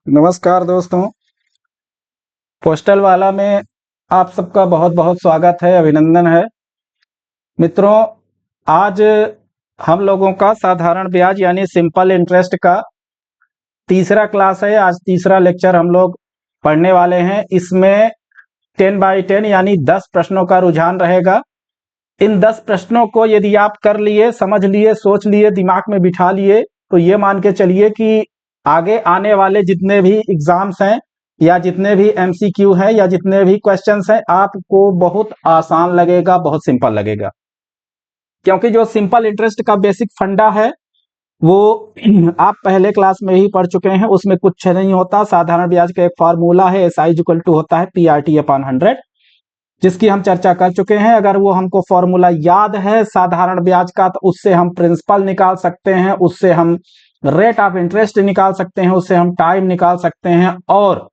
नमस्कार दोस्तों, पोस्टल वाला में आप सबका बहुत बहुत स्वागत है, अभिनंदन है। मित्रों, आज हम लोगों का साधारण ब्याज यानी सिंपल इंटरेस्ट का तीसरा क्लास है। आज तीसरा लेक्चर हम लोग पढ़ने वाले हैं। इसमें 10 बाई 10 यानी 10 प्रश्नों का रुझान रहेगा। इन 10 प्रश्नों को यदि आप कर लिए, समझ लिए, सोच लिए, दिमाग में बिठा लिए, तो ये मान के चलिए कि आगे आने वाले जितने भी एग्जाम्स हैं या जितने भी एमसीक्यू हैं या जितने भी क्वेश्चंस हैं, आपको बहुत आसान लगेगा, बहुत सिंपल लगेगा। क्योंकि जो सिंपल इंटरेस्ट का बेसिक फंडा है वो आप पहले क्लास में ही पढ़ चुके हैं। उसमें कुछ नहीं होता, साधारण ब्याज का एक फार्मूला है, SI इक्वल टू होता है PRT अपॉन 100, जिसकी हम चर्चा कर चुके हैं। अगर वो हमको फॉर्मूला याद है साधारण ब्याज का, तो उससे हम प्रिंसिपल निकाल सकते हैं, उससे हम रेट ऑफ इंटरेस्ट निकाल सकते हैं, उससे हम टाइम निकाल सकते हैं। और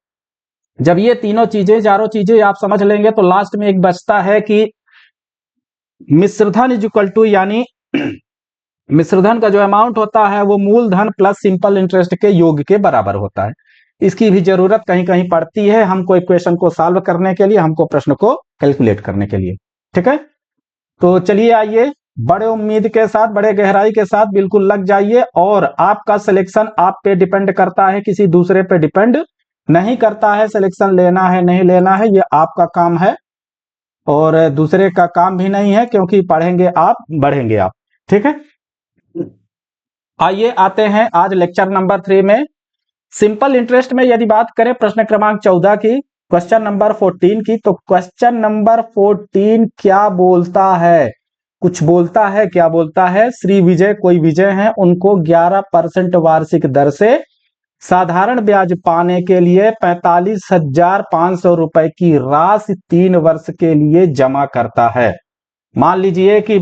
जब ये तीनों चीजें, चारों चीजें आप समझ लेंगे, तो लास्ट में एक बचता है कि मिश्रधन इज इक्वल टू, यानी मिश्रधन का जो अमाउंट होता है वो मूलधन प्लस सिंपल इंटरेस्ट के योग के बराबर होता है। इसकी भी जरूरत कहीं कहीं पड़ती है हमको इक्वेशन को सॉल्व करने के लिए, हमको प्रश्न को कैलकुलेट करने के लिए। ठीक है, तो चलिए आइए, बड़े उम्मीद के साथ, बड़े गहराई के साथ बिल्कुल लग जाइए। और आपका सिलेक्शन आप पे डिपेंड करता है, किसी दूसरे पे डिपेंड नहीं करता है। सिलेक्शन लेना है नहीं लेना है ये आपका काम है और दूसरे का काम भी नहीं है, क्योंकि पढ़ेंगे आप, बढ़ेंगे आप। ठीक है, आइए आते हैं आज लेक्चर नंबर 3 में। सिंपल इंटरेस्ट में यदि बात करें प्रश्न क्रमांक 14 की, क्वेश्चन नंबर 14 की, तो क्वेश्चन नंबर 14 क्या बोलता है? कुछ बोलता है। क्या बोलता है? श्री विजय, कोई विजय हैं, उनको 11% वार्षिक दर से साधारण ब्याज पाने के लिए 45,500 रुपए की राशि 3 वर्ष के लिए जमा करता है। मान लीजिए कि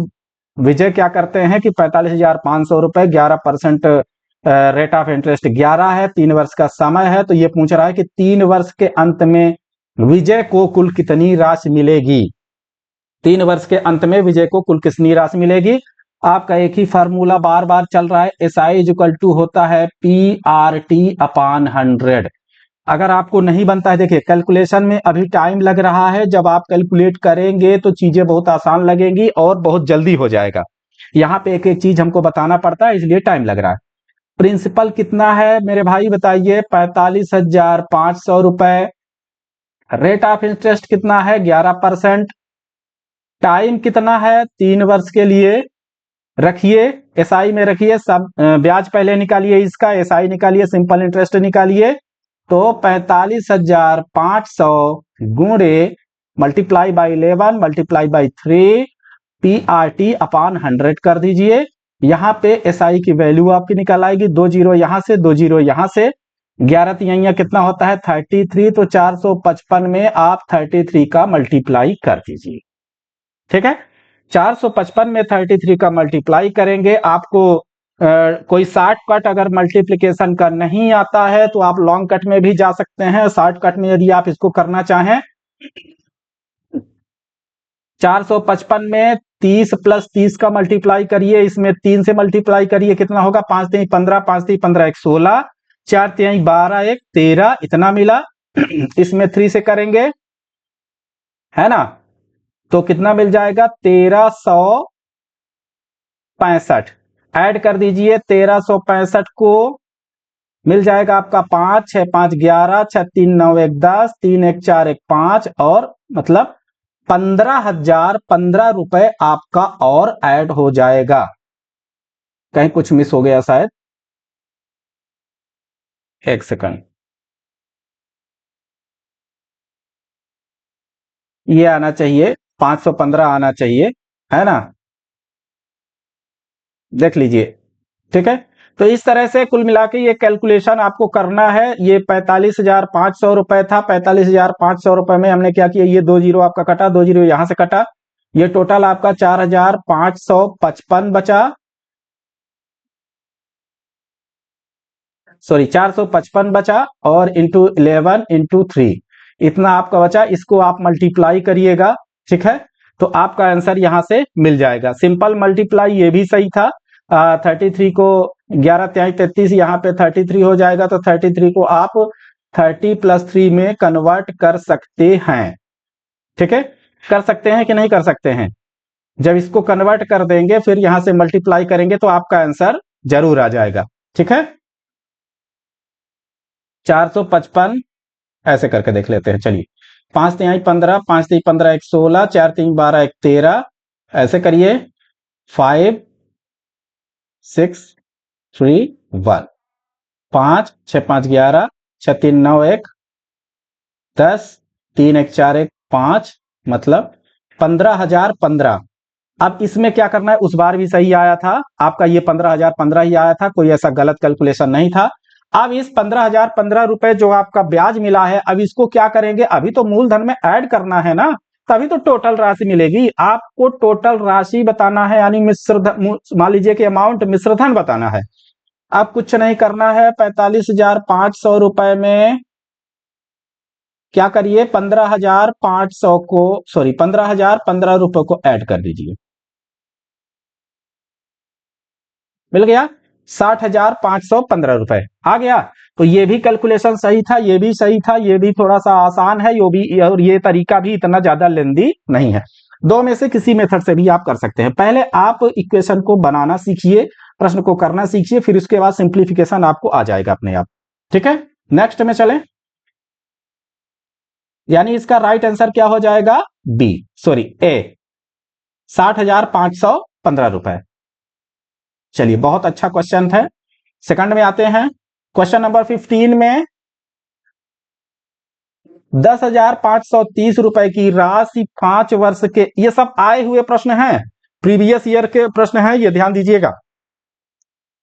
विजय क्या करते हैं कि 45,500 रुपए, 11% रेट ऑफ इंटरेस्ट 11 है, 3 वर्ष का समय है। तो ये पूछ रहा है कि 3 वर्ष के अंत में विजय को कुल कितनी राशि मिलेगी। 3 वर्ष के अंत में विजय को कुल कितनी राशि मिलेगी। आपका एक ही फार्मूला बार बार चल रहा है, SI इज इक्वल टू होता है PRT अपॉन 100। अगर आपको नहीं बनता है, देखिए कैलकुलेशन में अभी टाइम लग रहा है, जब आप कैलकुलेट करेंगे तो चीजें बहुत आसान लगेंगी और बहुत जल्दी हो जाएगा। यहाँ पे एक एक चीज हमको बताना पड़ता है, इसलिए टाइम लग रहा है। प्रिंसिपल कितना है मेरे भाई बताइए? 45,500 रुपए। रेट ऑफ इंटरेस्ट कितना है? 11%। टाइम कितना है? 3 वर्ष के लिए। रखिए, SI में रखिए, सब ब्याज पहले निकालिए, इसका SI निकालिए, सिंपल इंटरेस्ट निकालिए। तो 45,500 गुणे multiply by 11 multiply by 3 PRT upon 100 कर दीजिए। यहाँ पे SI की वैल्यू आपकी निकल आएगी, 2 जीरो यहाँ से, 2 जीरो यहाँ से, 11 तिहाइयां कितना होता है? 33। तो 455 में आप 33 का मल्टीप्लाई कर दीजिए। ठीक है, 455 में 33 का मल्टीप्लाई करेंगे। आपको कोई शॉर्ट कट अगर मल्टीप्लिकेशन का नहीं आता है तो आप लॉन्ग कट में भी जा सकते हैं। शॉर्ट कट में यदि आप इसको करना चाहें, 455 में 30 प्लस 30 का मल्टीप्लाई करिए, इसमें 3 से मल्टीप्लाई करिए, कितना होगा? 5 3 15, 5 3 15 1 16, 4 3 12 1 13, इतना मिला। इसमें 3 से करेंगे, है ना, तो कितना मिल जाएगा? 1365। ऐड कर दीजिए 1365 को, मिल जाएगा आपका 5 6 5 11, 6 3 9 1 10, 3 1 4 1 5, और मतलब 15,015 रुपए आपका और ऐड हो जाएगा। कहीं कुछ मिस हो गया शायद, एक सेकंड, ये आना चाहिए, 515 आना चाहिए, है ना, देख लीजिए। ठीक है, तो इस तरह से कुल मिला के ये कैलकुलेशन आपको करना है। ये 45,500 रुपए था। 45,500 रुपए में हमने क्या किया? ये 2 जीरो आपका कटा, 2 जीरो यहां से कटा, ये टोटल आपका 4,555 बचा, सॉरी 455 बचा, और इंटू 11 इंटू 3 इतना आपका बचा। इसको आप मल्टीप्लाई करिएगा, ठीक है, तो आपका आंसर यहां से मिल जाएगा। सिंपल मल्टीप्लाई ये भी सही था। 33 को 11 त्याई 33, यहाँ पे 33 हो जाएगा, तो 33 को आप 30+3 में कन्वर्ट कर सकते हैं। ठीक है, कर सकते हैं कि नहीं कर सकते हैं? जब इसको कन्वर्ट कर देंगे फिर यहां से मल्टीप्लाई करेंगे तो आपका आंसर जरूर आ जाएगा। ठीक है, 455 ऐसे करके देख लेते हैं। चलिए, 5 तिहाई 15, 5 तिहाई 15 1 16, 4 3 12 1 13, ऐसे करिए। 5 6 3 1, 5 6 5 11, 6 3 9 1 10, 3 1 4 1 5, मतलब 15,015। अब इसमें क्या करना है, उस बार भी सही आया था आपका, ये 15,015 ही आया था, कोई ऐसा गलत कैलकुलेशन नहीं था। अब इस 15,015 रुपए जो आपका ब्याज मिला है, अब इसको क्या करेंगे, अभी तो मूलधन में ऐड करना है ना, तभी तो टोटल राशि मिलेगी। आपको टोटल राशि बताना है, यानी मिश्रधन, मान लीजिए कि अमाउंट मिश्रधन बताना है। अब कुछ नहीं करना है, 45,500 रुपए में क्या करिए, 15,500 को, सॉरी 15,015 रुपए को ऐड कर दीजिए। मिल गया 60,515 रुपए आ गया। तो ये भी कैलकुलेशन सही था, ये भी सही था, ये भी थोड़ा सा आसान है, ये भी, और ये तरीका भी इतना ज्यादा लेंदी नहीं है। दो में से किसी मेथड से भी आप कर सकते हैं। पहले आप इक्वेशन को बनाना सीखिए, प्रश्न को करना सीखिए, फिर उसके बाद सिंप्लीफिकेशन आपको आ जाएगा अपने आप। ठीक है, नेक्स्ट में चलें। यानी इसका राइट आंसर क्या हो जाएगा, बी, सॉरी ए, 60,515 रुपए। चलिए, बहुत अच्छा क्वेश्चन था। सेकंड में आते हैं, क्वेश्चन नंबर 15 में 10,530 रुपए की राशि 5 वर्ष के, ये सब आए हुए प्रश्न हैं, प्रीवियस ईयर के प्रश्न हैं, ये ध्यान दीजिएगा।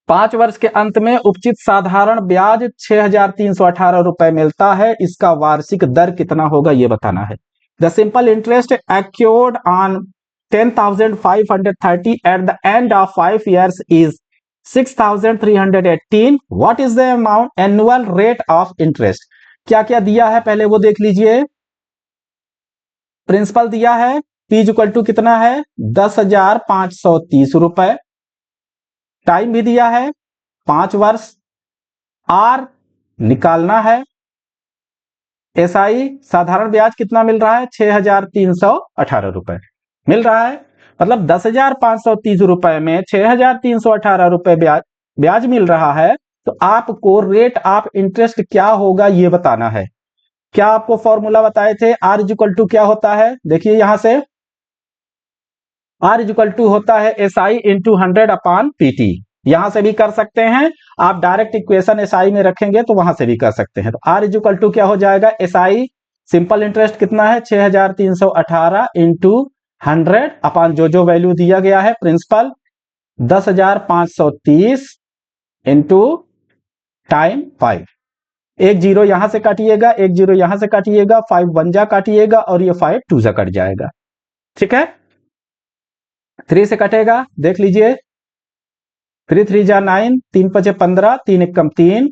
5 वर्ष के अंत में उपचित साधारण ब्याज 6,318 रुपए मिलता है, इसका वार्षिक दर कितना होगा ये बताना है। The simple interest accrued on 10,530 at the end of 5 years is 6,318। What is the amount annual rate of interest? क्या क्या दिया है पहले वो देख लीजिए। प्रिंसिपल दिया है, P इक्वल टू कितना है, 10,530 रुपए। टाइम भी दिया है 5 वर्ष। आर निकालना है। एसआई साधारण ब्याज कितना मिल रहा है, 6,318 रुपए मिल रहा है। मतलब 10,530 रुपए में 6,318 रुपए ब्याज मिल रहा है। तो आपको रेट ऑफ इंटरेस्ट क्या होगा ये बताना है। क्या आपको फॉर्मूला बताए थे, आर इक्वल टू क्या होता है, देखिए यहां से आर इक्वल टू होता है एसआई इंटू 100 अपॉन पीटी। यहां से भी कर सकते हैं आप, डायरेक्ट इक्वेशन एसआई में रखेंगे तो वहां से भी कर सकते हैं। तो आर इक्वल टू क्या हो जाएगा, एसआई सिंपल इंटरेस्ट कितना है, 6,318 इंटू 100 अपॉन जो वैल्यू दिया गया है प्रिंसिपल 10,530 इंटू टाइम 5। एक जीरो यहां से काटिएगा, एक जीरो यहां से काटिएगा, 5 1 जा काटिएगा और ये 5 2 जा कट जाएगा। ठीक है, 3 से कटेगा, देख लीजिए, 3 3 जा 9, 3 5 15, 3 1 कम 3,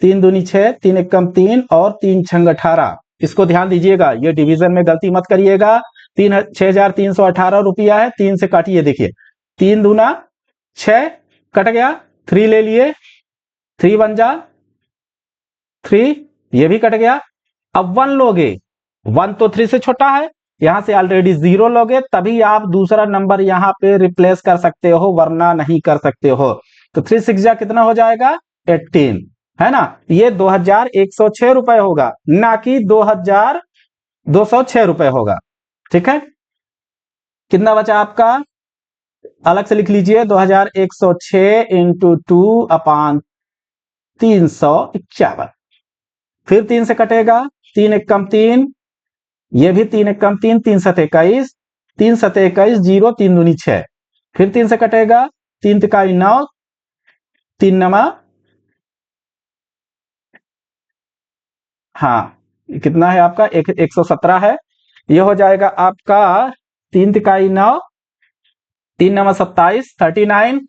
3 दूनी 6, 3 1 कम 3 और 3 6 18। इसको ध्यान दीजिएगा, ये डिवीजन में गलती मत करिएगा। 6,318 रुपया है, 3 से काटिए, देखिए 3 दूना 6 कट गया, 3 ले लिए, 3 1 जा 3, ये भी कट गया। अब 1 लोगे, 1 तो 3 से छोटा है, यहां से ऑलरेडी 0 लोगे, तभी आप दूसरा नंबर यहां पे रिप्लेस कर सकते हो, वरना नहीं कर सकते हो। तो 3 6 जा कितना हो जाएगा, 18, है ना। ये 2,106 रुपए होगा, ना कि 2,206 रुपए होगा। ठीक है, कितना बचा आपका, अलग से लिख लीजिए, 2,106 इंटू 2 अपॉन 351। फिर 3 से कटेगा, 3 1 कम 3, ये भी 3 1 कम 3, 3 7 21, 3 7 21, 0 3 दूनी 6। फिर 3 से कटेगा, 3 तिकाई 9, 3 नमा, हाँ कितना है आपका, 117 है। ये हो जाएगा आपका 3 तिकाई 9, 3 नमा 27, 39,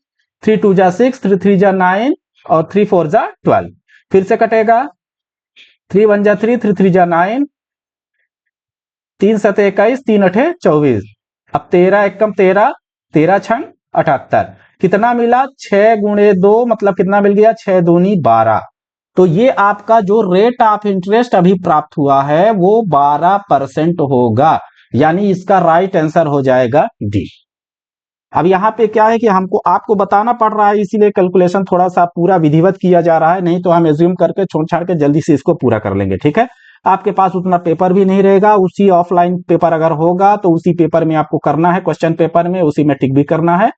3 2 जा 6, 3 3 जा 9 और 3 4 जा 12। फिर से कटेगा, 3 1 जा 3, 3 3 जा 9, 3 7 21, 3 8 24। अब 13 1 कम 13, 13 6 78। कितना मिला 6 × 2 मतलब कितना मिल गया 6 दूनी 12। तो ये आपका जो रेट ऑफ इंटरेस्ट अभी प्राप्त हुआ है वो 12% होगा, यानी इसका राइट आंसर हो जाएगा डी। अब यहाँ पे क्या है कि हमको आपको बताना पड़ रहा है, इसीलिए कैलकुलेशन थोड़ा सा पूरा विधिवत किया जा रहा है, नहीं तो हम एज्यूम करके छोड़ छाड़ के जल्दी से इसको पूरा कर लेंगे। ठीक है, आपके पास उतना पेपर भी नहीं रहेगा, उसी ऑफलाइन पेपर अगर होगा तो उसी पेपर में आपको करना है, क्वेश्चन पेपर में उसी में टिक भी करना है।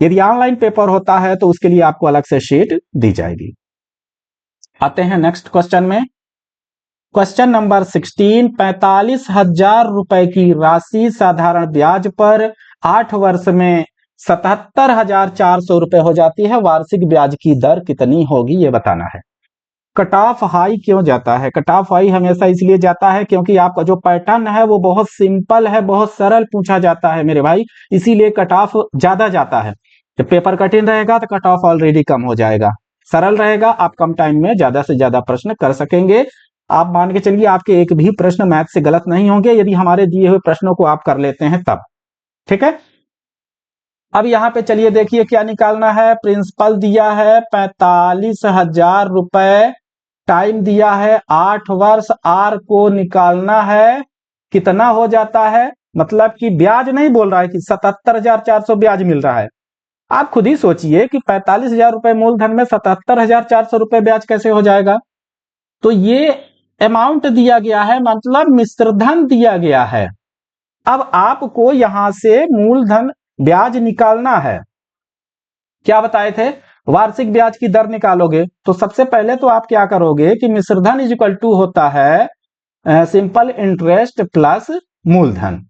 यदि ऑनलाइन पेपर होता है तो उसके लिए आपको अलग से शीट दी जाएगी। आते हैं नेक्स्ट क्वेश्चन में। क्वेश्चन नंबर 16, 45,000 रुपए की राशि साधारण ब्याज पर 8 वर्ष में 77,400 रुपए हो जाती है, वार्षिक ब्याज की दर कितनी होगी ये बताना है। कट ऑफ हाई क्यों जाता है? कट ऑफ हाई हमेशा इसलिए जाता है क्योंकि आपका जो पैटर्न है वो बहुत सिंपल है, बहुत सरल पूछा जाता है मेरे भाई, इसीलिए कट ऑफ ज्यादा जाता है। जब पेपर कठिन रहेगा तो कट ऑफ ऑलरेडी कम हो जाएगा, सरल रहेगा आप कम टाइम में ज्यादा से ज्यादा प्रश्न कर सकेंगे। आप मान के चलिए आपके एक भी प्रश्न मैथ से गलत नहीं होंगे यदि हमारे दिए हुए प्रश्नों को आप कर लेते हैं तब। ठीक है, अब यहाँ पे चलिए देखिए क्या निकालना है। प्रिंसिपल दिया है 45,000 रुपए, टाइम दिया है 8 वर्ष, आर को निकालना है कितना हो जाता है, मतलब कि ब्याज नहीं बोल रहा है कि 77,400 ब्याज मिल रहा है। आप खुद ही सोचिए कि 45,000 रुपए मूलधन में 77,400 रुपए ब्याज कैसे हो जाएगा। तो ये अमाउंट दिया गया है, मतलब मिश्रधन दिया गया है। अब आपको यहां से मूलधन ब्याज निकालना है। क्या बताए थे? वार्षिक ब्याज की दर निकालोगे तो सबसे पहले तो आप क्या करोगे कि मिश्रधन इज इक्वल टू होता है सिंपल इंटरेस्ट प्लस मूलधन।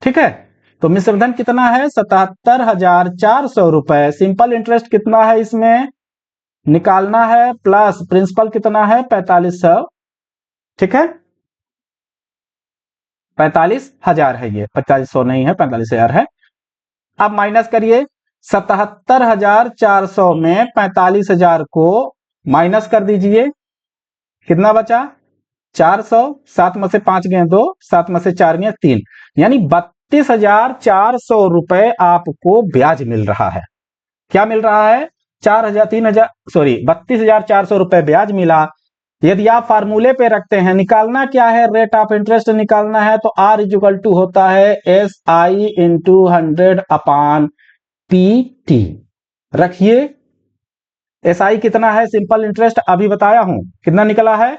ठीक है, तो मिश्रधन कितना है 77,400 रुपए, सिंपल इंटरेस्ट कितना है इसमें निकालना है, प्लस प्रिंसिपल कितना है 4500। ठीक है, 45,000 है, ये 4500 नहीं है 45,000 है। अब माइनस करिए, 77,400 में 45,000 को माइनस कर दीजिए, कितना बचा 400, 7 में से 5 गए 2, 7 में से 4 गए 3, यानी 32,400 रुपए आपको ब्याज मिल रहा है। क्या मिल रहा है? 32,400 रुपए ब्याज मिला। यदि आप फार्मूले पे रखते हैं, निकालना क्या है, रेट ऑफ इंटरेस्ट निकालना है, तो आर इज इक्वल टू होता है SI इंटू 100 अपॉन PT। रखिए, SI कितना है, सिंपल इंटरेस्ट अभी बताया हूं कितना निकला है,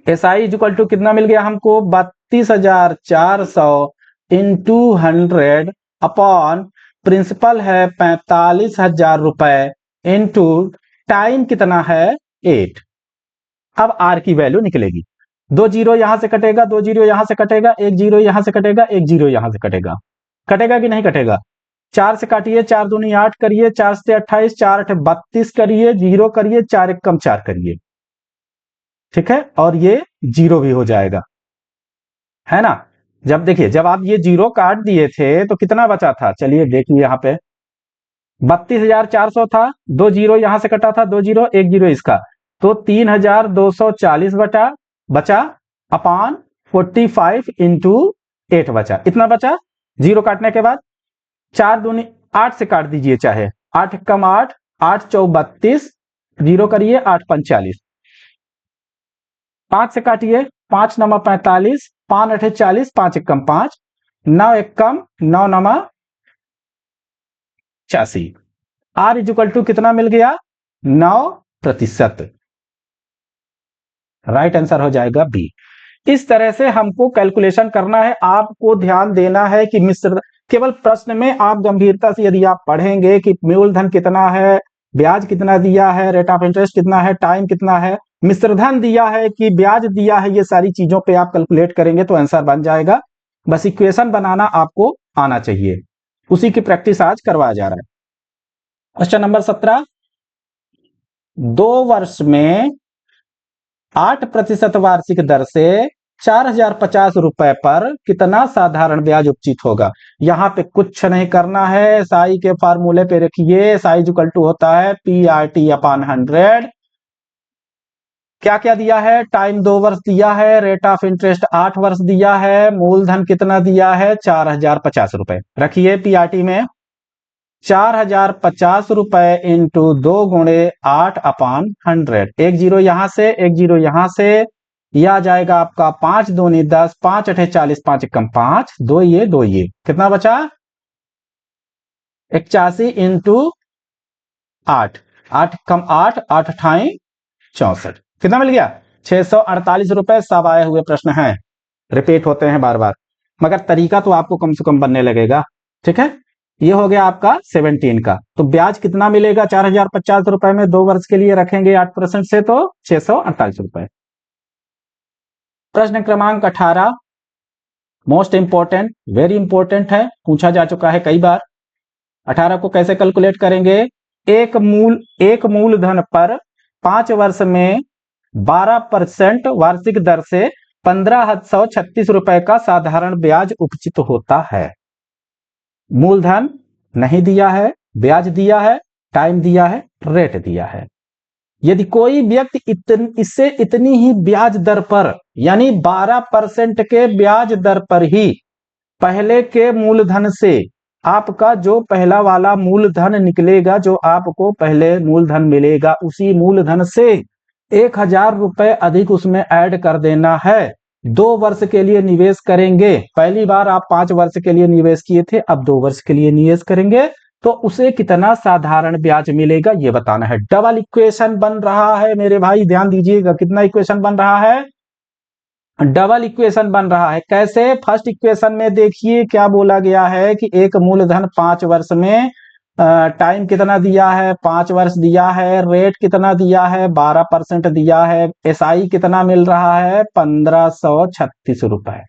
SI इज इक्वल टू कितना मिल गया हमको 32,400 इंटू 100 अपॉन प्रिंसिपल है 45,000 रुपए इंटू टाइम कितना है 8। अब आर की वैल्यू निकलेगी, 2 जीरो यहां से कटेगा, 2 जीरो यहां से कटेगा, 1 जीरो यहां से कटेगा, 1 जीरो यहां से कटेगा, कटेगा कि नहीं कटेगा? 4 से काटिए, 4 दूनी 8 करिए, 4 से 28, 4 8 32 करिए, जीरो करिए, 4 1 कम 4 करिए। ठीक है, और ये जीरो भी हो जाएगा, है ना। जब देखिए जब आप ये जीरो काट दिए थे तो कितना बचा था, चलिए देखिए यहाँ पे 32,400 था, 2 जीरो यहां से कटा था, 2 जीरो 1 जीरो इसका, तो 3,240 बचा अपान 45 इंटू 8 बचा, इतना बचा। जीरो काटने के बाद 4 दूनी 8 से काट दीजिए, चाहे 8 कम 8, 8 चौ 32, जीरो करिए 8 45, 5 से काटिए, 5 नमा 45, 5 8 40, 5 1 कम 5, 9 1 कम 9 नमा 85। आर इज इक्वल टू कितना मिल गया 9%। राइट आंसर हो जाएगा बी। इस तरह से हमको कैलकुलेशन करना है। आपको ध्यान देना है कि मिश्र केवल प्रश्न में आप गंभीरता से यदि आप पढ़ेंगे कि मूलधन कितना है, ब्याज कितना दिया है, रेट ऑफ इंटरेस्ट कितना है, टाइम कितना है, मिश्रधन दिया है कि ब्याज दिया है, ये सारी चीजों पे आप कैलकुलेट करेंगे तो आंसर बन जाएगा। बस इक्वेशन बनाना आपको आना चाहिए, उसी की प्रैक्टिस आज करवाया जा रहा है। क्वेश्चन नंबर 17, 2 वर्ष में 8% वार्षिक दर से 4,050 रुपए पर कितना साधारण ब्याज उपचित होगा। यहां पे कुछ नहीं करना है, SI के फार्मूले पे रखिए, SI इक्वल टू होता है PRT अपॉन 100। क्या क्या दिया है, टाइम 2 वर्ष दिया है, रेट ऑफ इंटरेस्ट 8 वर्ष दिया है, मूलधन कितना दिया है 4,050 रुपए। रखिए PRT में 4050 रुपए इंटू 2 × 8/100। एक जीरो यहां से, एक जीरो यहां से, यह आ जाएगा आपका 5 दूनी 10, 5 अठे 40, 5 एकम 5, 2 ये 2 ये, कितना बचा 81 इंटू 8, 8 कम 8, 8 अठाई 64, कितना मिल गया 648 रुपए। सब आए हुए प्रश्न हैं, रिपीट होते हैं बार बार, मगर तरीका तो आपको कम से कम बनने लगेगा। ठीक है, ये हो गया आपका 17 का। तो ब्याज कितना मिलेगा 4050 रुपए में, 2 वर्ष के लिए रखेंगे 8% से तो 648 रुपए। प्रश्न क्रमांक 18 मोस्ट इंपॉर्टेंट, वेरी इंपॉर्टेंट है, पूछा जा चुका है कई बार। 18 को कैसे कैलकुलेट करेंगे? एक मूलधन पर 5 वर्ष में 12% वार्षिक दर से 1536 रुपए का साधारण ब्याज उपचित होता है। मूलधन नहीं दिया है, ब्याज दिया है, टाइम दिया है, रेट दिया है। यदि कोई व्यक्ति इससे इतनी ही ब्याज दर पर, यानी 12% के ब्याज दर पर ही पहले के मूलधन से आपका जो पहला वाला मूलधन निकलेगा, जो आपको पहले मूलधन मिलेगा, उसी मूलधन से 1000 रुपए अधिक उसमें ऐड कर देना है। 2 वर्ष के लिए निवेश करेंगे। पहली बार आप 5 वर्ष के लिए निवेश किए थे, अब 2 वर्ष के लिए निवेश करेंगे तो उसे कितना साधारण ब्याज मिलेगा ये बताना है। डबल इक्वेशन बन रहा है मेरे भाई, ध्यान दीजिएगा। कितना इक्वेशन बन रहा है? डबल इक्वेशन बन रहा है। कैसे? फर्स्ट इक्वेशन में देखिए क्या बोला गया है कि एक मूलधन 5 वर्ष में, टाइम कितना दिया है 5 वर्ष दिया है, रेट कितना दिया है 12% दिया है, एसआई कितना मिल रहा है 1536 रुपए।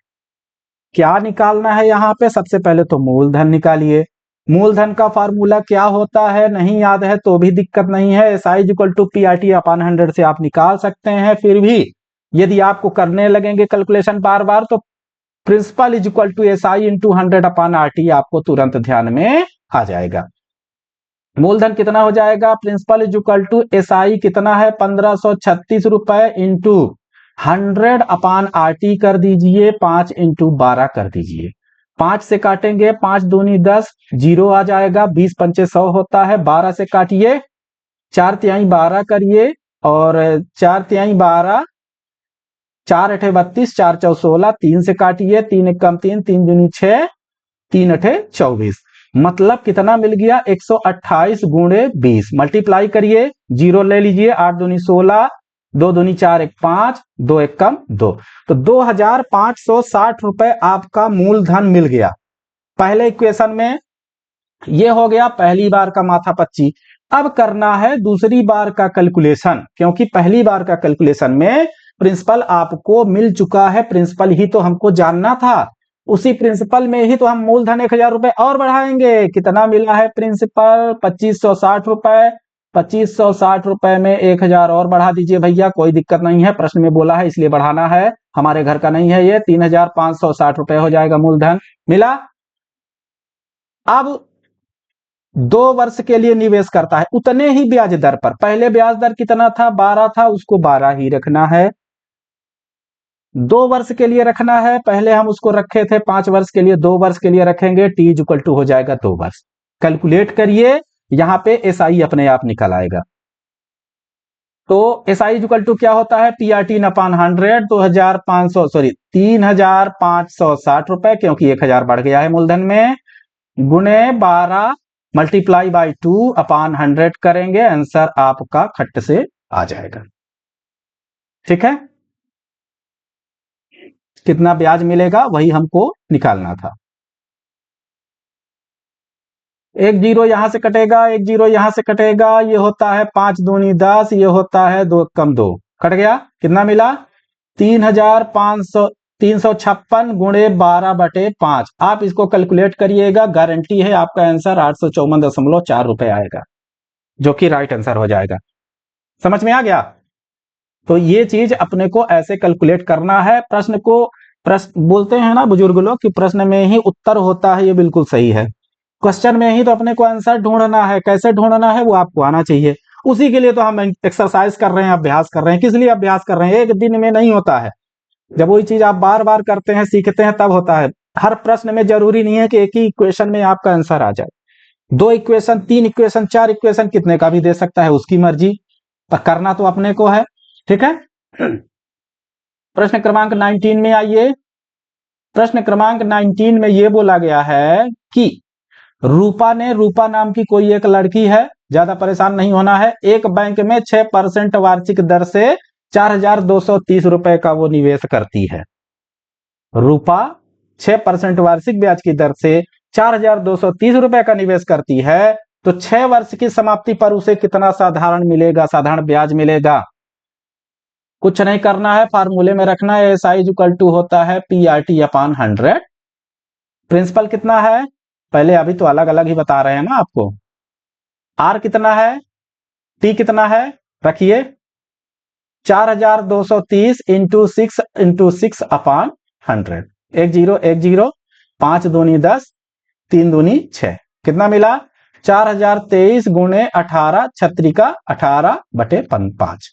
क्या निकालना है यहां पे? सबसे पहले तो मूलधन निकालिए। मूलधन का फार्मूला क्या होता है नहीं याद है तो भी दिक्कत नहीं है, एसआई इक्वल टू PRT/100 से आप निकाल सकते हैं। फिर भी यदि आपको करने लगेंगे कैलकुलेशन बार बार तो principal is equal to SI into 100/RT आपको तुरंत ध्यान में आ जाएगा। मूलधन कितना हो जाएगा? Principal is equal to SI कितना है 1536 रुपए इंटू 100/RT कर दीजिए, 5 इंटू 12 कर दीजिए। 5 से काटेंगे, 5 दूनी 10, जीरो आ जाएगा, 20 पंचे 100 होता है। 12 से काटिए, 4 तिहाई 12 करिए, और 4 तिहाई 12, 4 अठे 32, 4 चौ 16, 3 से काटिए, 3 एक कम 3, 3 दूनी 6, 3 अठे 24। मतलब कितना मिल गया 128 गुणे 20। मल्टीप्लाई करिए, जीरो ले लीजिए, 8 दूनी 16, 2 दूनी 4 एक 5, 2 एक कम 2, तो 2560 रुपए आपका मूलधन मिल गया पहले इक्वेशन में। ये हो गया पहली बार का माथापच्ची। अब करना है दूसरी बार का कैलकुलेशन, क्योंकि पहली बार का कैलकुलेशन में प्रिंसिपल आपको मिल चुका है, प्रिंसिपल ही तो हमको जानना था। उसी प्रिंसिपल में ही तो हम मूलधन 1000 रुपए और बढ़ाएंगे। कितना मिला है प्रिंसिपल? 2560 रुपए। 2560 रुपए में 1000 और बढ़ा दीजिए भैया, कोई दिक्कत नहीं है, प्रश्न में बोला है इसलिए बढ़ाना है, हमारे घर का नहीं है ये। 3560 रुपए हो जाएगा मूलधन मिला। अब 2 वर्ष के लिए निवेश करता है उतने ही ब्याज दर पर। पहले ब्याज दर कितना था? 12 था, उसको 12 ही रखना है। 2 वर्ष के लिए रखना है, पहले हम उसको रखे थे 5 वर्ष के लिए, 2 वर्ष के लिए रखेंगे, T इक्वल टू हो जाएगा 2 वर्ष। कैलकुलेट करिए, यहां पे एसआई अपने आप निकल आएगा। तो एसआई इक्वल टू क्या होता है? PRT/100, 3560 रुपए, क्योंकि 1000 बढ़ गया है मूलधन में, गुणे 12 मल्टीप्लाई बाई 2/100 करेंगे, आंसर आपका खट से आ जाएगा। ठीक है, कितना ब्याज मिलेगा वही हमको निकालना था। एक जीरो यहां से कटेगा, एक जीरो यहां से कटेगा, ये होता है 5 दूनी 10, ये होता है 2 कम 2, कट गया। कितना मिला? 356 गुणे 12/5। आप इसको कैलकुलेट करिएगा, गारंटी है आपका आंसर 854.4 रुपए आएगा, जो कि राइट आंसर हो जाएगा। समझ में आ गया? तो ये चीज अपने को ऐसे कैलकुलेट करना है। प्रश्न बोलते हैं ना बुजुर्ग लोग कि प्रश्न में ही उत्तर होता है, ये बिल्कुल सही है। क्वेश्चन में ही तो अपने को आंसर ढूंढना है, कैसे ढूंढना है वो आपको आना चाहिए। उसी के लिए तो हम एक्सरसाइज कर रहे हैं, अभ्यास कर रहे हैं। किस लिए अभ्यास कर रहे हैं? एक दिन में नहीं होता है, जब वही चीज आप बार बार करते हैं, सीखते हैं, तब होता है। हर प्रश्न में जरूरी नहीं है कि एक ही क्वेश्चन में आपका आंसर आ जाए। 2 इक्वेशन, 3 इक्वेशन, 4 इक्वेशन कितने का भी दे सकता है, उसकी मर्जी, पर करना तो अपने को है। ठीक है। प्रश्न क्रमांक 19 में आइए। प्रश्न क्रमांक 19 में यह बोला गया है कि रूपा नाम की कोई एक लड़की है, ज्यादा परेशान नहीं होना है, एक बैंक में 6% वार्षिक दर से 4,230 रुपए का वो निवेश करती है। रूपा 6% वार्षिक ब्याज की दर से 4,230 रुपए का निवेश करती है, तो 6 वर्ष की समाप्ति पर उसे कितना साधारण मिलेगा, साधारण ब्याज मिलेगा। कुछ नहीं करना है, फार्मूले में रखना है, SI इक्वल टू होता है PRT अपॉन 100। प्रिंसिपल कितना है, पहले अभी तो अलग अलग ही बता रहे हैं ना आपको। R कितना है, T कितना है, रखिए 4,230 इंटू 6 अपॉन 100। 1 0 1 0, 5 दूनी 10, 3 दूनी 6, कितना मिला 4,023 गुणे 18, 6 का 18/5।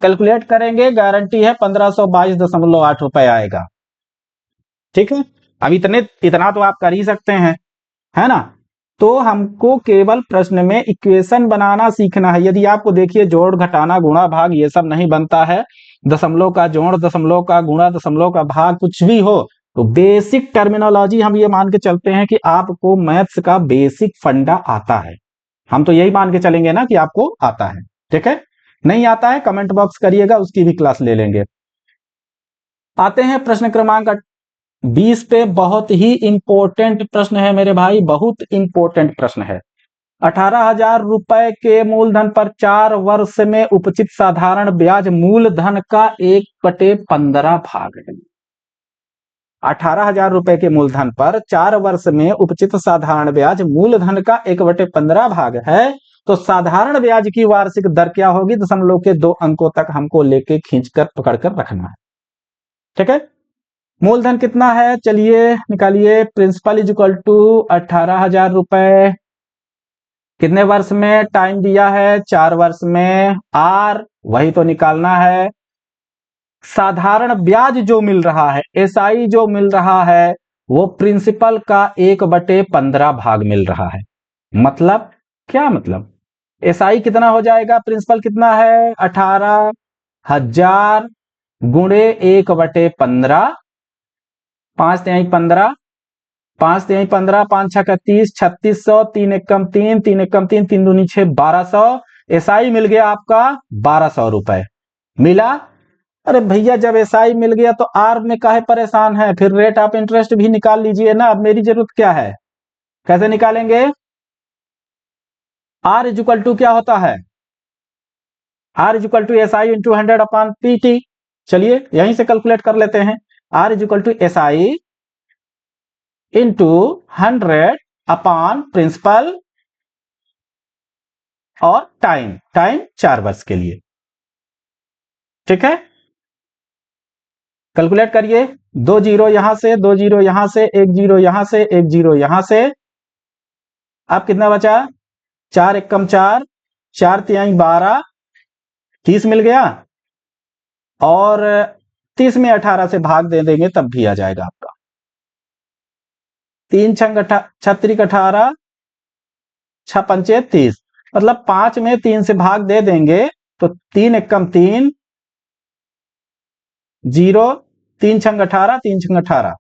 कैलकुलेट करेंगे, गारंटी है 1522.8 रुपए आएगा। ठीक है। अब इतना तो आप कर ही सकते हैं, है ना। तो हमको केवल प्रश्न में इक्वेशन बनाना सीखना है। यदि आपको देखिए जोड़, घटाना, गुणा, भाग ये सब नहीं बनता है, दशमलव का जोड़, दशमलव का गुणा, दशमलव का भाग, कुछ भी हो, तो बेसिक टर्मिनोलॉजी हम ये मान के चलते हैं कि आपको मैथ्स का बेसिक फंडा आता है। हम तो यही मान के चलेंगे ना कि आपको आता है। ठीक है। नहीं आता है कमेंट बॉक्स करिएगा, उसकी भी क्लास ले लेंगे। आते हैं प्रश्न क्रमांक 20 पे। बहुत ही इंपॉर्टेंट प्रश्न है मेरे भाई, बहुत इंपॉर्टेंट प्रश्न है। 18,000 रुपए के मूलधन पर 4 वर्ष में उपचित साधारण ब्याज मूलधन का 1/15 भाग है। 18,000 रुपए के मूलधन पर 4 वर्ष में उपचित साधारण ब्याज मूलधन का 1/15 भाग है, तो साधारण ब्याज की वार्षिक दर क्या होगी, दशमलव के 2 अंकों तक हमको लेके खींचकर पकड़कर रखना है। ठीक है। मूलधन कितना है, चलिए निकालिए। प्रिंसिपल इज इक्वल टू 18,000 रुपए, कितने वर्ष में, टाइम दिया है 4 वर्ष में, आर वही तो निकालना है। साधारण ब्याज जो मिल रहा है, SI जो मिल रहा है, वो प्रिंसिपल का 1/15 भाग मिल रहा है। मतलब क्या, मतलब SI कितना हो जाएगा, प्रिंसिपल कितना है 18,000 गुणे 1/15, 5×3 15, 5×3 15, 5×6 30, 3600, 3 एकम 3, 3 एकम 3, 3 दूनी 6, 1200। SI मिल गया आपका 1,200 रुपए मिला। अरे भैया जब SI मिल गया तो R में काहे परेशान है, फिर रेट ऑफ इंटरेस्ट भी निकाल लीजिए ना। अब मेरी जरूरत क्या है, कैसे निकालेंगे। R इज इक्वल टू क्या होता है, R is equal to SI into 100 upon PT। चलिए यहीं से कैलकुलेट कर लेते हैं। R is equal to SI into 100 upon principal और टाइम 4 वर्ष के लिए। ठीक है। कैलकुलेट करिए, 2 0 यहां से, 2 0 यहां से, 1 0 यहां से, 1 0 यहां से। अब कितना बचा, 4 एकम 4, 4×3 12, 30 मिल गया। और 30 में 18 से भाग दे देंगे तब भी आ जाएगा आपका। 3 छंग 18, 6×5 30, मतलब 5 में 3 से भाग दे देंगे तो 3 एकम 3, 0, 3 छंग 18, 3 छंग 18,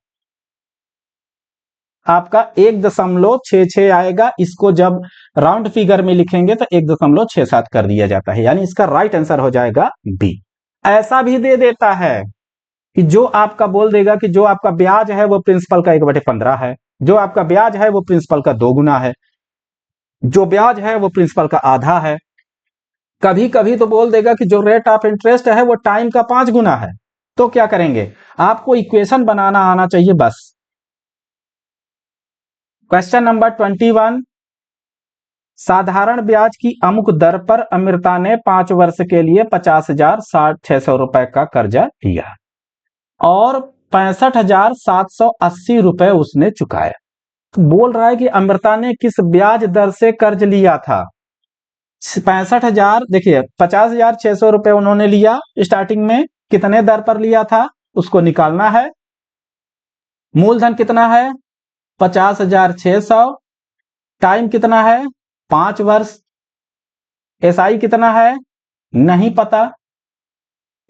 आपका 1.66 आएगा। इसको जब राउंड फिगर में लिखेंगे तो 1.67 कर दिया जाता है, यानी इसका राइट आंसर हो जाएगा बी। ऐसा भी दे देता है कि जो आपका बोल देगा कि जो आपका ब्याज है वो प्रिंसिपल का 1/15 है, जो आपका ब्याज है वो प्रिंसिपल का 2 गुना है, जो ब्याज है वो प्रिंसिपल का आधा है। कभी कभी तो बोल देगा कि जो रेट ऑफ इंटरेस्ट है वो टाइम का 5 गुना है। तो क्या करेंगे, आपको इक्वेशन बनाना आना चाहिए बस। क्वेश्चन नंबर 21, साधारण ब्याज की अमुक दर पर अमृता ने 5 वर्ष के लिए 50,600 रुपए का कर्जा लिया और 65,780 रुपए उसने चुकाया। तो बोल रहा है कि अमृता ने किस ब्याज दर से कर्ज लिया था। 65,000, देखिए 50,600 रुपए उन्होंने लिया स्टार्टिंग में, कितने दर पर लिया था उसको निकालना है। मूलधन कितना है 50,600, टाइम कितना है 5 वर्ष। एसआई कितना है नहीं पता।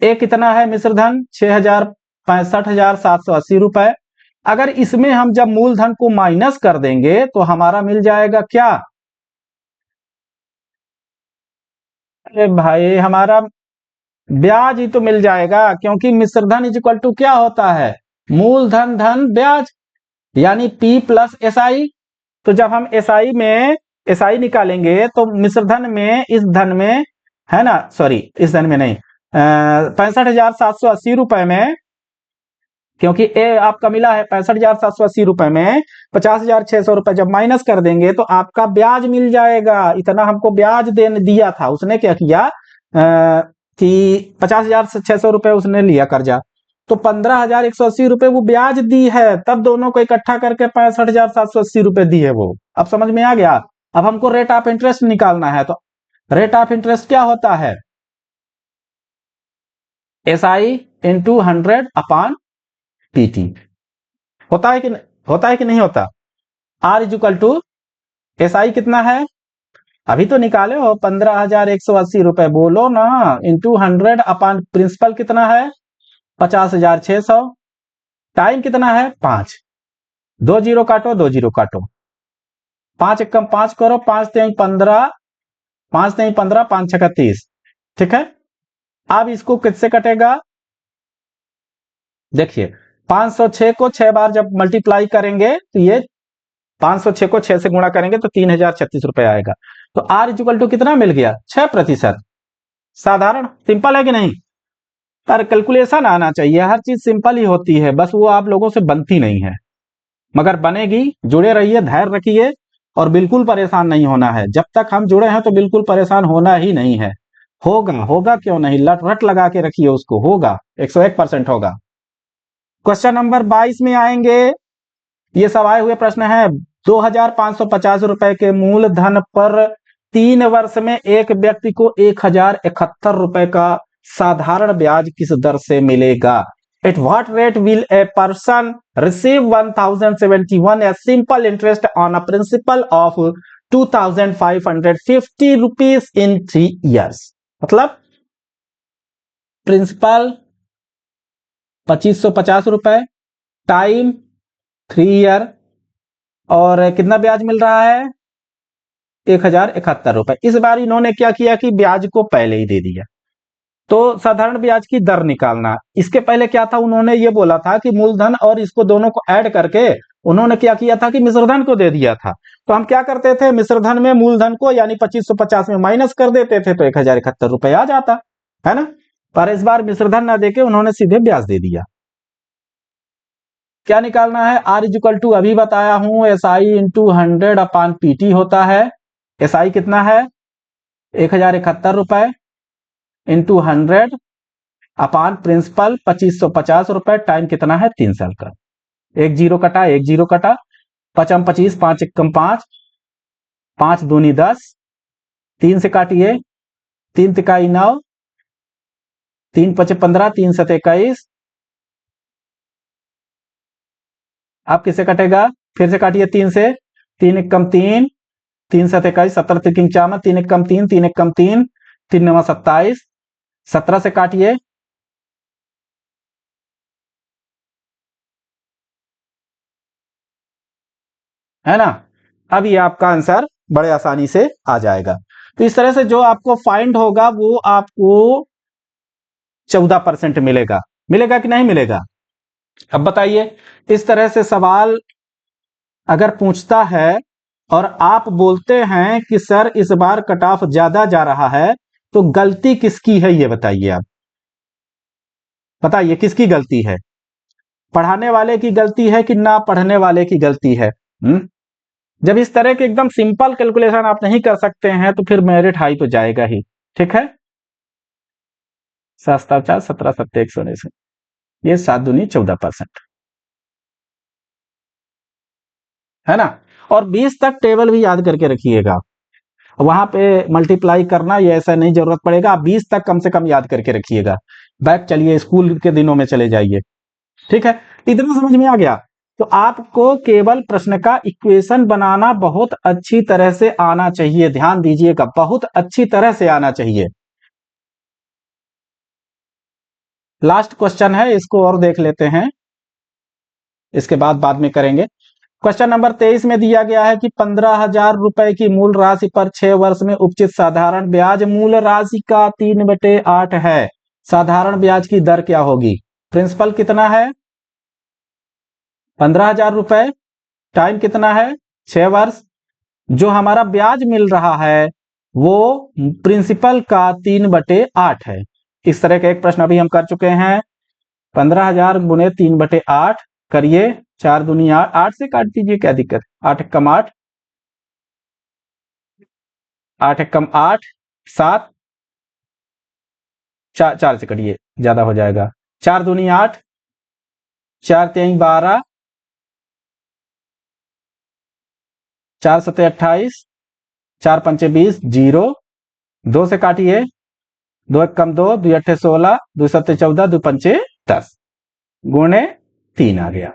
ए कितना है मिश्र धन 6,65,780 रुपए। अगर इसमें हम जब मूलधन को माइनस कर देंगे तो हमारा मिल जाएगा क्या? अरे भाई हमारा ब्याज ही तो मिल जाएगा, क्योंकि मिश्रधन इज इक्वल टू क्या होता है? मूलधन धन ब्याज, यानी पी प्लस एसआई। तो जब हम एसआई में एसआई निकालेंगे तो मिश्रधन में इस धन में है ना, सॉरी इस धन में नहीं, 65,780 रुपए में, क्योंकि ए आपका मिला है 65,780 रुपए में 50,600 रुपए जब माइनस कर देंगे तो आपका ब्याज मिल जाएगा। इतना हमको ब्याज दिया था उसने, क्या किया कि 50,600 रुपए उसने लिया कर्जा, तो 15,180 रुपए वो ब्याज दी है, तब दोनों को इकट्ठा करके 65,780 रुपए दी है वो। अब समझ में आ गया? अब हमको रेट ऑफ इंटरेस्ट निकालना है, तो रेट ऑफ इंटरेस्ट क्या होता है? SI into 100 upon PT. होता है कि नहीं होता? R is equal to SI कितना है अभी तो निकाले हो 15,180 रुपए, बोलो ना, इंटू 100 अपॉन प्रिंसिपल कितना है 50,600। टाइम कितना है 5, 2 जीरो काटो 2 जीरो काटो, 5 एकम 5 करो, 5 3 15, 5 3 15, 5 6 30। ठीक है, अब इसको किससे कटेगा? देखिए 506 को 6 बार जब मल्टीप्लाई करेंगे तो ये 506 को 6 से गुणा करेंगे तो 3,036 रुपए आएगा। तो आर इक्वल टू कितना मिल गया? 6%। साधारण सिंपल है कि नहीं? पर कैलकुलेशन आना चाहिए, हर चीज सिंपल ही होती है, बस वो आप लोगों से बनती नहीं है, मगर बनेगी। जुड़े रहिए, धैर्य रखिए और बिल्कुल परेशान नहीं होना है। जब तक हम जुड़े हैं तो बिल्कुल परेशान होना ही नहीं है। होगा होगा क्यों नहीं, लट रट लगा के रखिए उसको, होगा 101% होगा। क्वेश्चन नंबर 22 में आएंगे। ये सब आए हुए प्रश्न है। 2,550 रुपए के मूलधन पर 3 वर्ष में एक व्यक्ति को 1,071 रुपए का साधारण ब्याज किस दर से मिलेगा? At what rate will a person receive 1,071 as simple interest on a principal of 2,550 rupees in 3 years? मतलब प्रिंसिपल 2,550 रुपए, टाइम 3 ईयर, और कितना ब्याज मिल रहा है 1,071 रुपए। इस बार इन्होंने क्या किया कि ब्याज को पहले ही दे दिया, तो साधारण ब्याज की दर निकालना। इसके पहले क्या था, उन्होंने ये बोला था कि मूलधन और इसको दोनों को ऐड करके उन्होंने क्या किया था कि मिश्रधन को दे दिया था। तो हम क्या करते थे, मिश्रधन में मूलधन को यानी 2,550 में माइनस कर देते थे तो 1,071 रुपए आ जाता है ना। पर इस बार मिश्रधन ना देके उन्होंने सीधे ब्याज दे दिया। क्या निकालना है? आर इज इक्वल टू अभी बताया हूं, S I into 100 upon PT होता है। एस आई कितना है 1,071 रुपए इंटू 100 अपॉन प्रिंसिपल 2,550 रुपए, टाइम कितना है 3 साल का। एक जीरो कटा, एक जीरो कटा, 5 25, 5 एकम 5, 5 दूनी 10, 3 से काटिए, 3 तिकाई 9, 3 पचे 15, 3 सते 21। आप किससे कटेगा? फिर से काटिए 3 से, 3 एकम 3, 3 सते 21, 17 तिकिंग 4, 3 एकम 3, 3 एकम 3, 3 9 27, 17 से काटिए, है ना। अब ये आपका आंसर बड़े आसानी से आ जाएगा। तो इस तरह से जो आपको फाइंड होगा वो आपको 14% मिलेगा। मिलेगा कि नहीं मिलेगा? अब बताइए, इस तरह से सवाल अगर पूछता है और आप बोलते हैं कि सर इस बार कट ऑफ ज्यादा जा रहा है, तो गलती किसकी है ये बताइए। आप बताइए किसकी गलती है? पढ़ाने वाले की गलती है कि ना पढ़ने वाले की गलती है? जब इस तरह के एकदम सिंपल कैलकुलेशन आप नहीं कर सकते हैं तो फिर मेरिट हाई तो जाएगा ही। ठीक है, 7 17 7 119, ये 7 दूनी 14%, है ना। और 20 तक टेबल भी याद करके रखिएगा, वहां पे मल्टीप्लाई करना ये ऐसा नहीं जरूरत पड़ेगा, आप 20 तक कम से कम याद करके रखिएगा। बैक चलिए, स्कूल के दिनों में चले जाइए। ठीक है, इतना समझ में आ गया। तो आपको केवल प्रश्न का इक्वेशन बनाना बहुत अच्छी तरह से आना चाहिए। ध्यान दीजिएगा, बहुत अच्छी तरह से आना चाहिए। लास्ट क्वेश्चन है, इसको और देख लेते हैं, इसके बाद में करेंगे। क्वेश्चन नंबर 23 में दिया गया है कि 15,000 रुपए की मूल राशि पर 6 वर्ष में उपचित साधारण ब्याज मूल राशि का 3/8 है। साधारण ब्याज की दर क्या होगी? प्रिंसिपल कितना है? 15,000 रुपए। टाइम कितना है? 6 वर्ष। जो हमारा ब्याज मिल रहा है वो प्रिंसिपल का 3/8 है। इस तरह का एक प्रश्न अभी हम कर चुके हैं। 15,000 गुने 3/8 करिए, 4 दूनी 8, 8 से काट दीजिए, क्या दिक्कत? 8 एकम 8, 8 एकम 8, 7, 4 से कटिए, ज्यादा हो जाएगा। 4 दूनी 8, 4 तेई 12, 4 सते 28, 4 पंचे 20, 0, 2 से काटिए, 2 एकम 2, 2 अट्ठे 16, 2 सत्ते 14, 2 पंचे 10, गुणे 3 आ गया।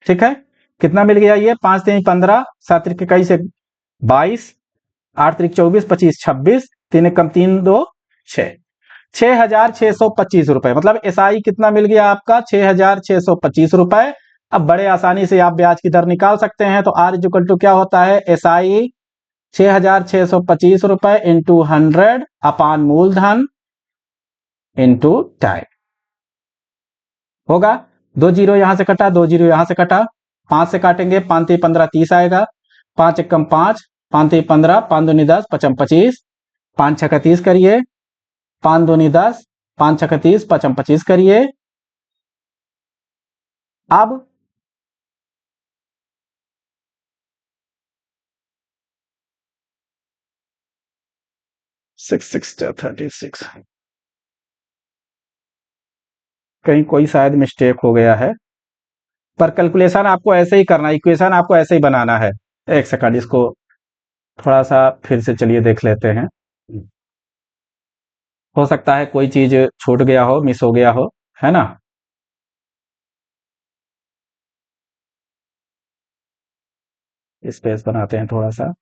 ठीक है, कितना मिल गया? ये 5 तेई 15, 7 त्रिक इक्कीस से 22, 8 त्रिक 24, 25 26, 3 एकम 3 2 6, 6,625 रुपए। मतलब एसआई कितना मिल गया आपका? 6,625 रुपए। अब बड़े आसानी से आप ब्याज की दर निकाल सकते हैं। तो आर इक्वल टू क्या होता है? एसआई 6,625 रुपए इंटू 100 अपान मूलधन इंटू टाइम होगा। 2 जीरो यहां से कटा, 2 जीरो यहां से कटा, 5 से काटेंगे, 5 3 15 30 आएगा, 5 एकम 5, 5 3 15, 5 दूनी 10, 55 25, 5 6 30 करिए, 5 दूनी 10, 5 6 30, 55 25 करिए। अब 6 6 36, कहीं कोई शायद मिस्टेक हो गया है, पर कैलकुलेशन आपको ऐसे ही करना है, इक्वेशन आपको ऐसे ही बनाना है। एक सेकंड, इसको थोड़ा सा फिर से चलिए देख लेते हैं। हो सकता है कोई चीज छूट गया हो, मिस हो गया हो, है ना। स्पेस बनाते हैं थोड़ा सा।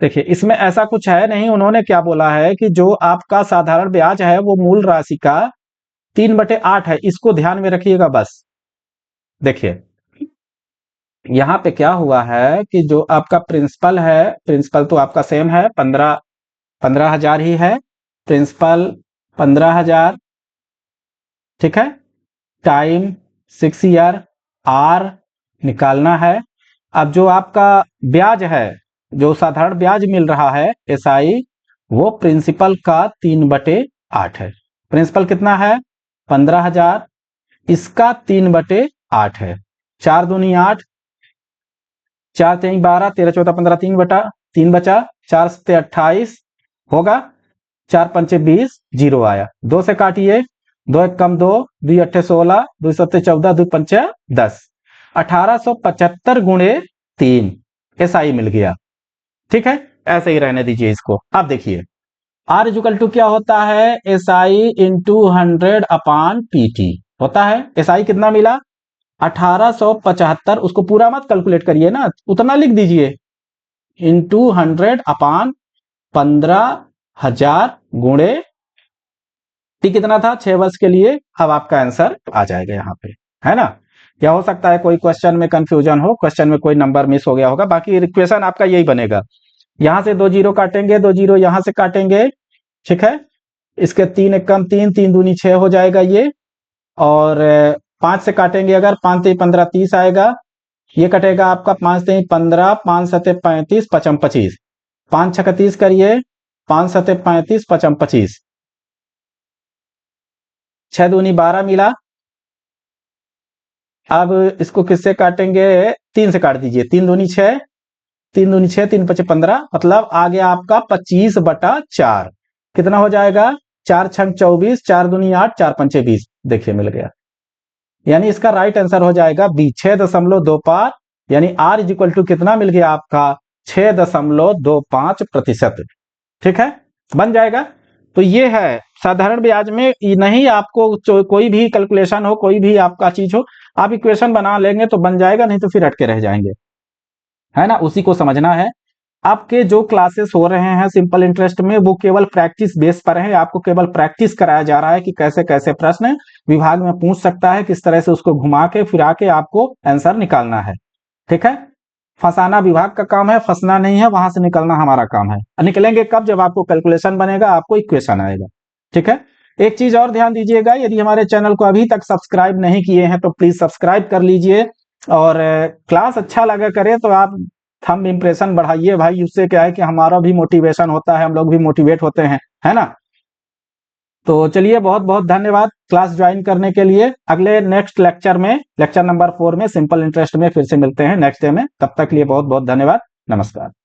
देखिए, इसमें ऐसा कुछ है नहीं। उन्होंने क्या बोला है कि जो आपका साधारण ब्याज है वो मूल राशि का 3/8 है। इसको ध्यान में रखिएगा बस। देखिए, यहाँ पे क्या हुआ है कि जो आपका प्रिंसिपल है, प्रिंसिपल तो आपका सेम है, 15,000 ही है। प्रिंसिपल 15,000, ठीक है। टाइम 6 ईयर, आर निकालना है। अब जो आपका ब्याज है, जो साधारण ब्याज मिल रहा है एसआई, वो प्रिंसिपल का 3/8 है। प्रिंसिपल कितना है? 15,000, इसका 3/8 है। 4 दूनी 8, 4 तेई 12, 13 14 15, 3 बचा, 4 सत्ते 28 होगा, 4 पंचे 20, 0 आया। 2 से काटिए, 2 एकम 2, 2 अट्ठे 16, 2 सत्ते 14, 2 पंचे 10, 1875 गुणे 3 एसआई मिल गया। ठीक है, ऐसे ही रहने दीजिए इसको। अब देखिए, आर इक्वल टू क्या होता है? एसआई इंटू 100 अपान पीटी होता है। एसआई कितना मिला? 1875। उसको पूरा मत कैलकुलेट करिए ना, उतना लिख दीजिए, इंटू 100 अपान 15,000 गुणे टी कितना था? 6 वर्ष के लिए। अब आपका आंसर आ जाएगा यहाँ पे, है ना। क्या हो सकता है कोई क्वेश्चन में कंफ्यूजन हो, क्वेश्चन में कोई नंबर मिस हो गया होगा, बाकी इक्वेशन आपका यही बनेगा। यहां से 2 जीरो काटेंगे, 2 जीरो यहां से काटेंगे, ठीक है। इसके 3 एकम 3, 3 दूनी 6 हो जाएगा ये। और 5 से काटेंगे अगर, 5 3 15 30 आएगा। ये कटेगा आपका 5 3 15, 5 7 35, 55 25, 5 6 30 करिए, 5 7 35, 55 25, 6 दूनी 12 मिला। अब इसको किससे काटेंगे? 3 से काट दीजिए, 3 दूनी 6, 3 दूनी 6, 3 पचे 15, मतलब आ गया आपका 25/4। कितना हो जाएगा? 4 छंग 24, 4 दूनी 8, 4 पंचे 20। देखिए मिल गया, यानी इसका राइट आंसर हो जाएगा बी, 6.25। यानी आर इज इक्वल टू कितना मिल गया आपका? 6.25%। ठीक है, बन जाएगा। तो ये है साधारण ब्याज में नहीं, आपको कोई भी कैलकुलेशन हो, कोई भी आपका चीज हो, आप इक्वेशन बना लेंगे तो बन जाएगा, नहीं तो फिर अटके रह जाएंगे, है ना। उसी को समझना है। आपके जो क्लासेस हो रहे हैं सिंपल इंटरेस्ट में, वो केवल प्रैक्टिस बेस पर है। आपको केवल प्रैक्टिस कराया जा रहा है कि कैसे कैसे प्रश्न विभाग में पूछ सकता है, किस तरह से उसको घुमा के फिरा के आपको आंसर निकालना है। ठीक है, फंसाना विभाग का काम है, फंसना नहीं है, वहां से निकलना हमारा काम है। निकलेंगे कब? जब आपको कैलकुलेशन बनेगा, आपको इक्वेशन आएगा। ठीक है, एक चीज और ध्यान दीजिएगा, यदि हमारे चैनल को अभी तक सब्सक्राइब नहीं किए हैं तो प्लीज सब्सक्राइब कर लीजिए, और क्लास अच्छा लगा करे तो आप थंब इंप्रेशन बढ़ाइए भाई। उससे क्या है कि हमारा भी मोटिवेशन होता है, हम लोग भी मोटिवेट होते हैं, है ना। तो चलिए, बहुत बहुत धन्यवाद क्लास ज्वाइन करने के लिए। अगले नेक्स्ट लेक्चर में, लेक्चर नंबर 4 में सिंपल इंटरेस्ट में फिर से मिलते हैं नेक्स्ट डे में। तब तक के लिए बहुत बहुत धन्यवाद। नमस्कार।